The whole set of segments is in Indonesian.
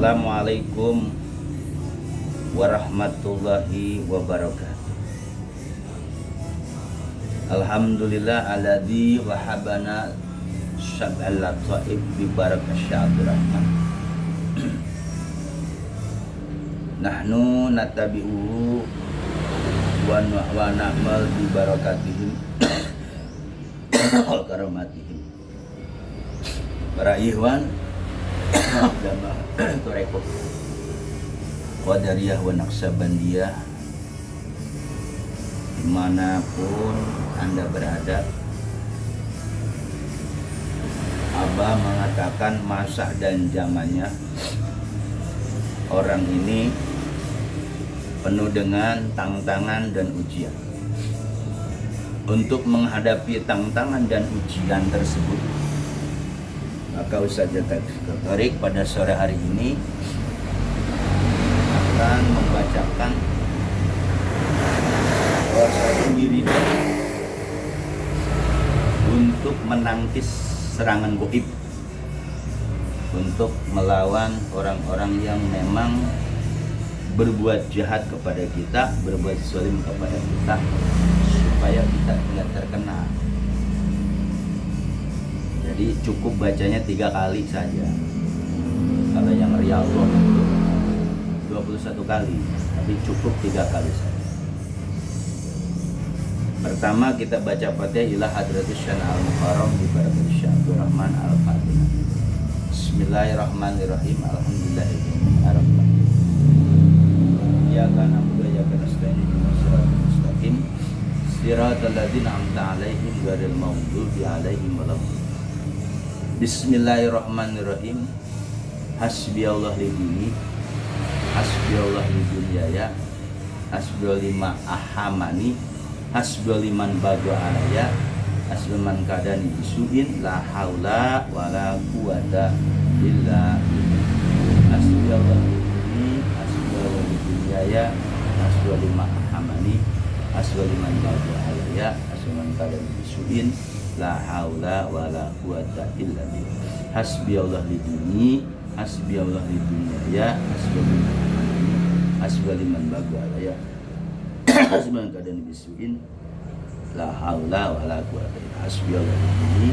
Assalamualaikum warahmatullahi wabarakatuh. Alhamdulillah alladzi wahabana syab'al lataif bi barakah syahdur rahman. Nahnu natabi'u wa na'mal bi barakatihim wa karamatihim. Para ikhwan Dama Toreko Qadariyah wa Naqsabandiyah, dimanapun Anda berada, Abah mengatakan masa dan zamannya orang ini penuh dengan tantangan dan ujian. Untuk menghadapi tantangan dan ujian tersebut, maka Ustaz Tarik pada sore hari ini akan membacakan satu wiridan untuk menangkis serangan gaib, untuk melawan orang-orang yang memang berbuat jahat kepada kita, berbuat zalim kepada kita, supaya kita tidak terkena. Jadi cukup bacanya 3 kali saja. Kalau yang Riyadhah 21 kali, tapi cukup 3 kali saja. Pertama kita baca Fatihah ila hadratis syana al-mukarram bi barakatis syahdur rahman al-fatihah. Bismillahirrahmanirrahim. Alhamdulillahirabbil alamin. Iyyaka na'budu wa iyyaka nasta'in ihdinas siratal mustaqim siratal ladzina an'amta 'alaihim ghairil maghdubi 'alaihim waladdallin. Bismillahirrahmanirrahim. Hasbiyallah li dini, hasbiyallah li dunyaya, hasbiyallah lima ahamani, hasbiyallah liman badu alaya, hasbiman kadani bisuin, la haula wala quwata illa billah. Hasbiyallah li dini, hasbiyallah li dunyaya, hasbiyallah lima ahamani, hasbiyallah liman badu alaya, hasbiman kadani bisuin, la haula wala quwata illa billah. Hasbiyallah li dini, hasbiyallah li dunyaya, hasbiyallah liman bagu alaya, hasbiman kadani bisuin, la haula wala quwata illa billah. Hasbiyallah li dini,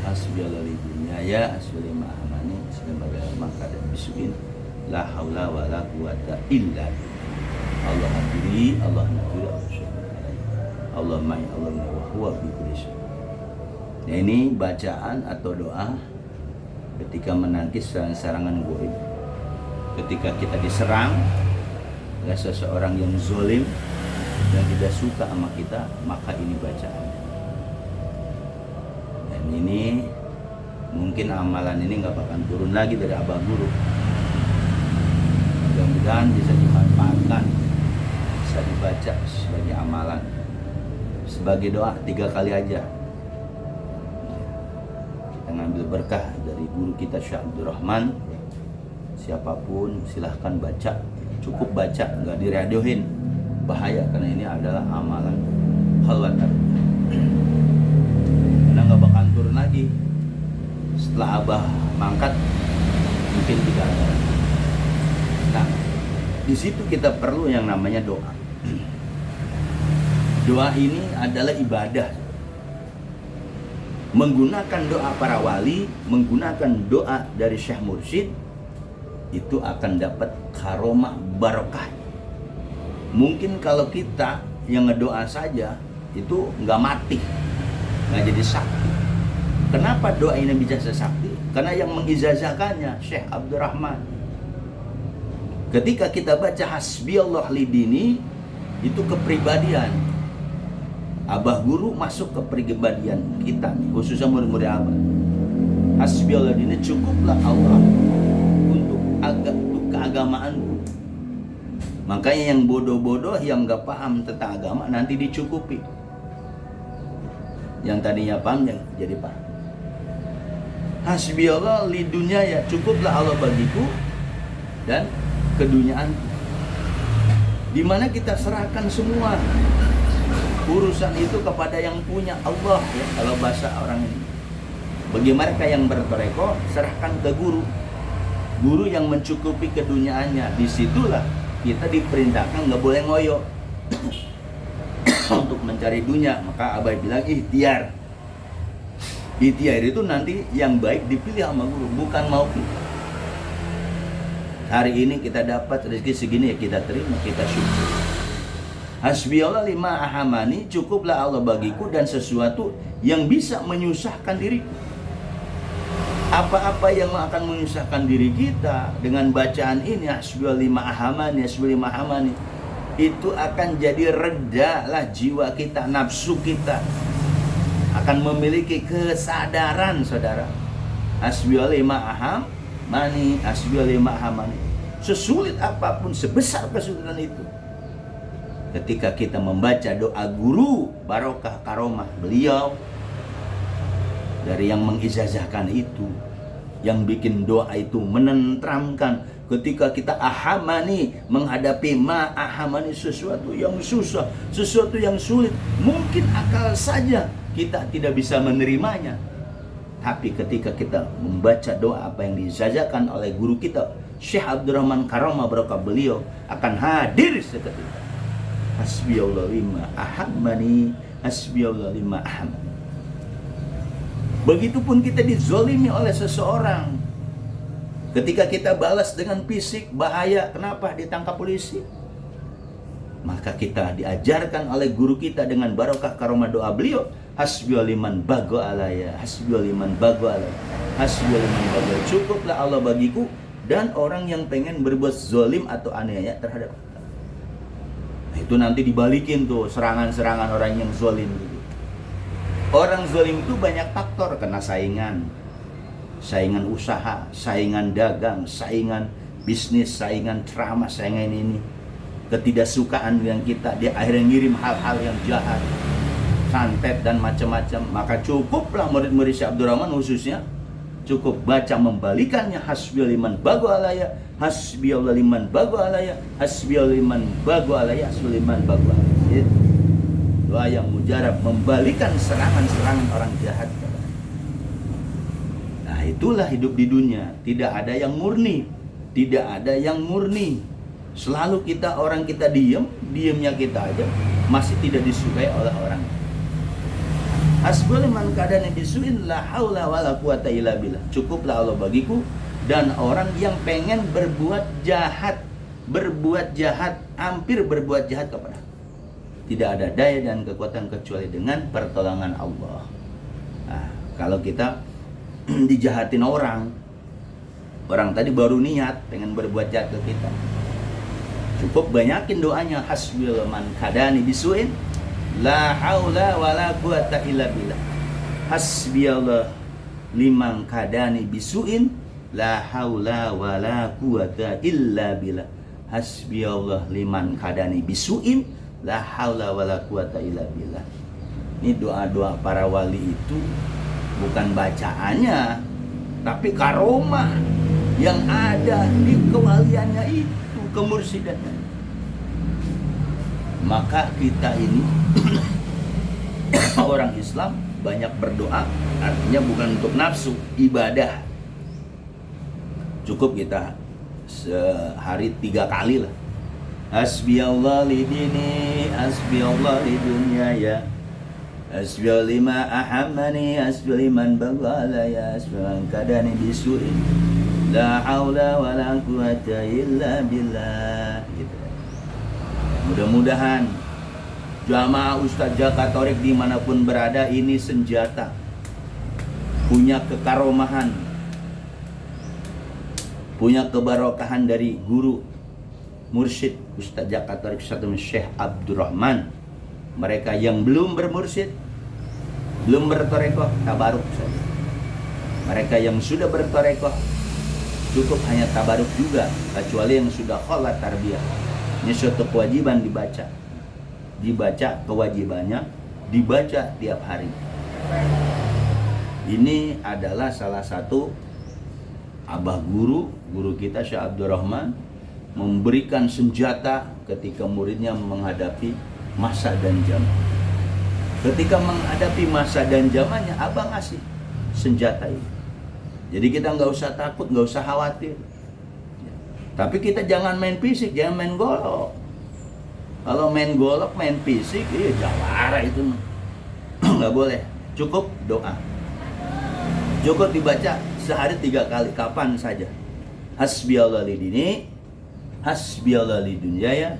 hasbiyallah li dunyaya, hasbiyallah liman amani, hasbiyallah kadani bisuin, la haula wala quwata illa billah. Allah hadiri, Allah nafiri, Allah syukur, Allah ma'i, Allah wa huwa bi kulli syai'. Nah, ini bacaan atau doa ketika menangkis serangan gaib. Ketika kita diserang oleh seseorang yang zalim dan tidak suka sama kita, maka ini bacaan. Dan ini mungkin amalan ini nggak bakal turun lagi dari Abah Guru. Mudah-mudahan bisa dimanfaatkan, bisa dibaca sebagai amalan, sebagai doa 3 kali aja. Ngambil berkah dari guru kita Syekh Abdul Rahman. Siapapun silahkan baca, cukup baca, nggak diradiohin, bahaya karena ini adalah amalan khalwat. Karena nggak bakal turun lagi setelah Abah mangkat, mungkin 3 hari. Nah, di situ kita perlu yang namanya doa. Doa ini adalah ibadah. Menggunakan doa para wali, menggunakan doa dari Syekh Mursyid, itu akan dapat karomah barokah. Mungkin kalau kita yang ngedoa saja itu nggak mati, nggak jadi sakti. Kenapa doa ini bisa sakti? Karena yang mengijazahkannya Syekh Abdul Rahman. Ketika kita baca hasbiyallah lidini, itu kepribadian. Abah Guru masuk ke pribadian kita, khususnya murid-murid Abah. Hasbiyallah ini cukuplah Allah untuk keagamaanku. Makanya yang bodoh-bodoh, yang gak paham tentang agama, nanti dicukupi. Yang tadinya paham, yang jadi paham. Hasbiyallah li dunyaya, cukuplah Allah bagiku dan kedunyaanku. Dimana kita serahkan semua urusan itu kepada yang punya Allah, ya, kalau bahasa orang ini. Bagi mereka yang bertoreko, serahkan ke guru. guru yang mencukupi keduniaannya. Disitulah kita diperintahkan nggak boleh ngoyo untuk mencari dunia. Maka Abai bilang ikhtiar. Ikhtiar itu nanti yang baik dipilih sama guru, bukan mau kita. Hari ini kita dapat rezeki segini, ya kita terima, kita syukur. Hasbiyallah lima ahamani, cukuplah Allah bagiku dan sesuatu yang bisa menyusahkan diriku. Apa-apa yang akan menyusahkan diri kita dengan bacaan ini, hasbiyallah lima ahamani, hasbiyallah lima ahamani, itu akan jadi reda lah jiwa kita, nafsu kita akan memiliki kesadaran, saudara. Hasbiyallah lima ahamani, hasbiyallah lima ahamani. Sesulit apapun, sebesar kesulitan itu, ketika kita membaca doa guru barokah karomah beliau, dari yang mengijazahkan itu, yang bikin doa itu menentramkan. Ketika kita ahamani, menghadapi ahamani, sesuatu yang susah, sesuatu yang sulit, mungkin akal saja kita tidak bisa menerimanya. Tapi ketika kita membaca doa apa yang diijazahkan oleh guru kita Syekh Abdurrahman Karomah barokah beliau, akan hadir seketika. Hasbiyallah lima ahamani, hasbiyallah lima ahamani. Begitupun kita dizolimi oleh seseorang. Ketika kita balas dengan fisik, bahaya. Kenapa? Ditangkap polisi. Maka kita diajarkan oleh guru kita dengan barokah karomah doa beliau, hasbiyallah liman bago alaya, hasbiyallah liman bago alaya, hasbiyallah liman bago. Cukuplah Allah bagiku dan orang yang pengen berbuat zolim atau aniaya terhadap kita. Nah, itu nanti dibalikin tuh serangan-serangan orang yang zolim gitu. Orang zolim itu banyak faktor, kena saingan usaha, saingan dagang, saingan bisnis, saingan ceramah, saingan ini, ketidaksukaan yang kita, dia akhirnya ngirim hal-hal yang jahat, santet dan macam-macam. Maka cukuplah murid-murid Syekh Abdurrahman khususnya cukup baca membalikannya, hasbiyallah liman bago alaya, hasbiyallah liman bago alaya, hasbiyallah liman bago alaya, hasbiyallah liman bago alaya. Doa yang mujarab membalikan serangan-serangan orang jahat. Nah, itulah hidup di dunia. Tidak ada yang murni. Tidak ada yang murni. Selalu orang kita diamnya kita aja masih tidak disukai oleh orang. Hasbul man kadani bisuin la haula wala quwata illa billah. Cukuplah Allah bagiku dan orang yang pengen berbuat jahat, hampir berbuat jahat kepada. Tidak ada daya dan kekuatan kecuali dengan pertolongan Allah. Nah, kalau kita dijahatin orang tadi baru niat pengen berbuat jahat ke kita, cukup banyakin doanya, hasbiyallah man kadani bisuin la haula wala quwata illa billah, hasbiyallah liman kadani bisuin la haula wala quwata illa billah, hasbiyallah liman kadani bisuin la haula wala quwata illa billah. Ini doa-doa para wali itu bukan bacaannya, tapi karomah yang ada di kewaliannya itu, kemursidannya. Maka kita ini orang Islam banyak berdoa, artinya bukan untuk nafsu, ibadah. Cukup kita sehari 3 kali lah. Hasbiyallah lidini, hasbiyallah lidunyaya, hasbiyallah lima ahamani, hasbiyallah liman baga alaya, hasbiyallah kadani bisuin la haula wala quwata illa billah gitu. Mudah-mudahan jamaah Ustadz Jaka Torik dimanapun berada ini senjata, punya kekaromahan, punya kebarokahan dari guru mursyid Ustadz Jaka Torik Syekh Abdurrahman. Mereka yang belum bermursyid, belum bertorekoh, tabaruk saja. Mereka yang sudah bertorekoh cukup hanya tabaruk juga, kecuali yang sudah kholat tarbiyah. Ini suatu kewajiban dibaca kewajibannya, dibaca tiap hari. Ini adalah salah satu abah guru kita Syekh Abdurrahman memberikan senjata ketika muridnya menghadapi masa dan zaman. Ketika menghadapi masa dan zamannya, abang ngasih senjata ini. Jadi kita nggak usah takut, nggak usah khawatir. Tapi kita jangan main fisik, jangan main golok. Kalau main golok, main fisik, jawara itu. Nggak boleh. Cukup doa. Cukup dibaca sehari 3 kali, kapan saja. Hasbiyallah lidini, hasbiyallah lidunyaya,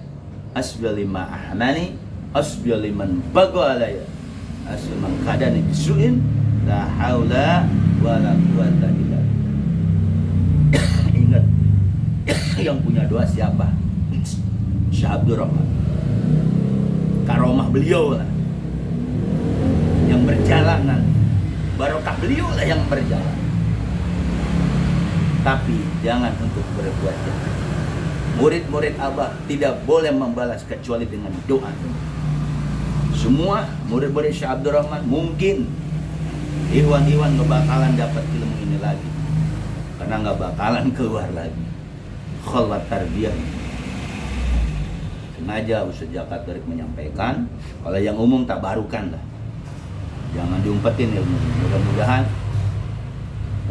hasbiyallah lima ahmani, hasbiyallah liman bagwa alaya, hasbiyallah man kadani bisu'in, la haula wa la quwata illa billah. Ingat, yang punya doa siapa? Syekh Abdul Rahman. Karomah beliau lah yang berjalanan, barokah beliau lah yang berjalan. Tapi jangan untuk berbuat jahat. Murid-murid Abah tidak boleh membalas kecuali dengan doa. Semua murid-murid Syekh Abdul Rahman mungkin Iwan nggak bakalan dapat ilmu ini lagi, karena nggak bakalan keluar lagi. Khalat tarbiyah. Sengaja Ustaz Jakat Tarik menyampaikan, kalau yang umum tak barukan lah. Jangan diumpetin ilmu. Mudah-mudahan,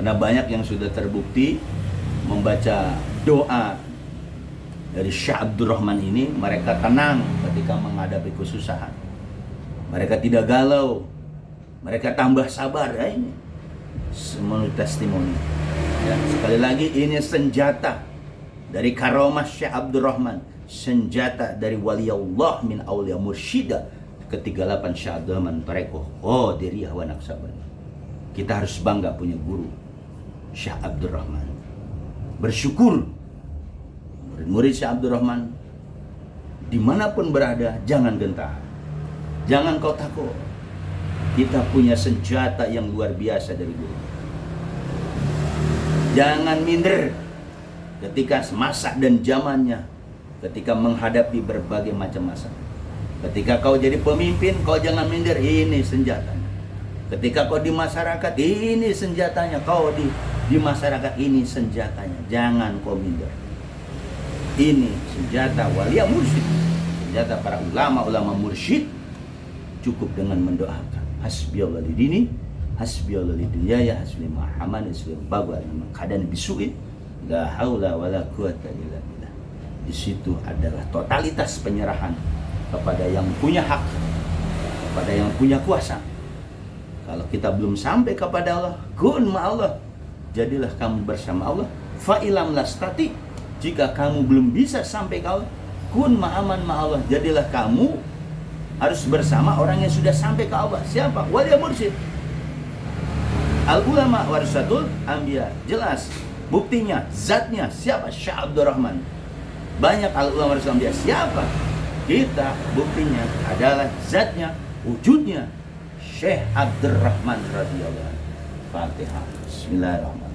karena banyak yang sudah terbukti membaca doa dari Syekh Abdul Rahman ini, mereka tenang ketika menghadapi kesusahan. Mereka tidak galau, mereka tambah sabar. Ya, ini semua testimoni. Ya, sekali lagi, ini senjata dari karomah Syekh Abdul Rahman, senjata dari waliullah min auliya mursyida ke-38 Syekh Abdul Rahman Tarekoh. Oh, diriyah wa naksaban. Kita harus bangga punya guru Syekh Abdul Rahman. Bersyukur murid-murid Syekh Abdul Rahman dimanapun berada, jangan gentar, jangan kau takut. Kita punya senjata yang luar biasa dari guru. Jangan minder ketika masa dan zamannya, ketika menghadapi berbagai macam masa. Ketika kau jadi pemimpin, kau jangan minder, ini senjatanya. Ketika kau di masyarakat, ini senjatanya. Kau di masyarakat, ini senjatanya. Jangan kau minder. Ini senjata walia mursyid, senjata para ulama mursyid. Cukup dengan mendoakan. Hasbiyallah lidini, hasbiyallah lidunyaya, hasbiyallah mahaman, hasbiyallah bagwa, kadang bisuin, la haula wa la quwata illa billah. Di situ adalah totalitas penyerahan kepada yang punya hak, kepada yang punya kuasa. Kalau kita belum sampai kepada Allah, kun ma Allah, jadilah kamu bersama Allah. Fa ilam lastati, jika kamu belum bisa sampai ke Allah, kun ma aman ma Allah, jadilah kamu harus bersama orang yang sudah sampai ke Allah. Siapa? Wali mursyid. Al ulama warasatul anbiya. Jelas buktinya, zatnya siapa? Syekh Abdul Rahman. Banyak al ulama warasatul anbiya. Siapa? Kita buktinya adalah zatnya, wujudnya Syekh Abdul Rahman radhiyallahu anhu. Fatihah. Bismillahirrahmanirrahim.